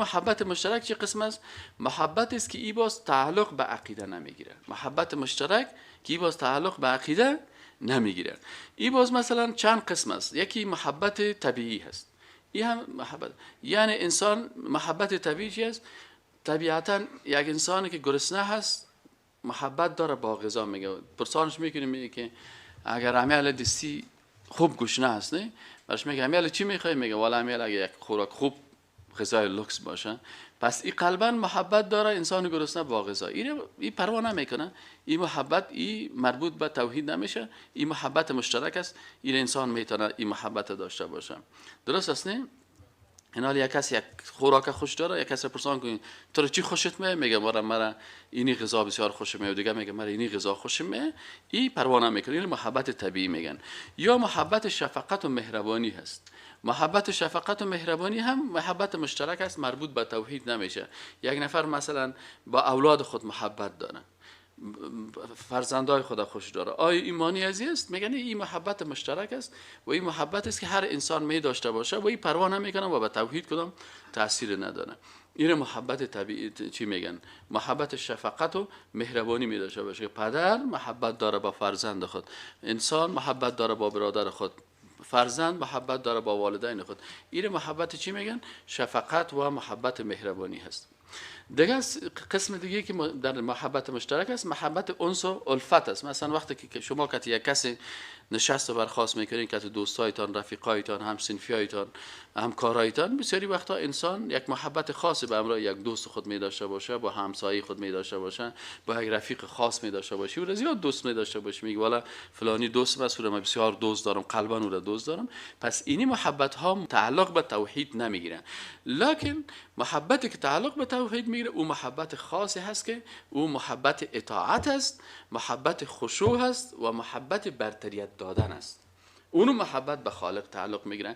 محبت مشترک چه قسم است؟ محبت است که ای باز تعلق به عقیده نمیگیره. محبت مشترک که ای باز تعلق به عقیده نمیگیره. ای باز مثلا چند قسم است. یکی محبت طبیعی هست. این هم محبت، یعنی انسان محبت طبیعی چی است؟ طبیعتا یک انسانی که گرسنه هست محبت داره با غذا. میگه پرسانش میکنه، میگه که اگر امیال دستی خوب گشنه هست نه، برش میگه امیال چی میخوای؟ میگه والا امیال اگه یک خوراک خوب غذای لوکس باشه. پس این قلبا محبت داره انسان گرسنه با غذا. این پروا نمیکنه. این محبت این مربوط به توحید نمیشه. این محبت مشترک است. این انسان میتونه این محبت داشته باشه. درست است نه؟ حالا یک کسی یک خوراک خوش داره، یک کسی پرسان کنین تو چی خوشت میاد؟ میگه مرا اینی غذا بسیار خوشم میاد. دیگه میگه مرا اینی غذا خوشم میاد. این پروا نمیکنه. این محبت طبیعی میگن. یا محبت شفقت و مهربانی هست. محبت شفقت و مهربانی هم محبت مشترک است، مربوط به توحید نمیشه. یک نفر مثلا با اولاد خود محبت داره، فرزندای خدا خوش داره، آیا ایمانی ازی است؟ میگن این محبت مشترک است و این محبت است که هر انسان می داشته باشه و این پروا نمیکنه و به توحید کدام تاثیر نداره. این محبت طبیعی چی میگن؟ محبت شفقت و مهربانی می داشته باشه. پدر محبت داره با فرزند خود، انسان محبت داره با برادر خود، فرزند محبت داره با والدین خود. این محبت چی میگن؟ شفقت و محبت مهربانی هست. دیگه قسم دیگه که در محبت مشترک است محبت انس و الفت است. مثلا وقتی که شما یک کسی نشست و برخاست میکنین که دوستایتان، رفیقایتان، هم صنفیایتان، همکارایتان، بسیاری وقتا انسان یک محبت خاصی به همراه یک دوست خود می داشته باشه، با همسایه خود می داشته باشه، با یک رفیق خاص می داشته باشه و زیاد دوست می داشته باشه. میگه والا فلانی دوست است، من بسیار دوست دارم، قلبا او را دوست دارم. پس اینی محبت ها تعلق به توحید نمیگیرن. لکن محبتی که تعلق به توحید میگیره او محبت خاصی هست که او محبت اطاعت است، محبت خشوع است و محبت برتریت دادن است. اونو محبت به خالق تعلق میگیرن.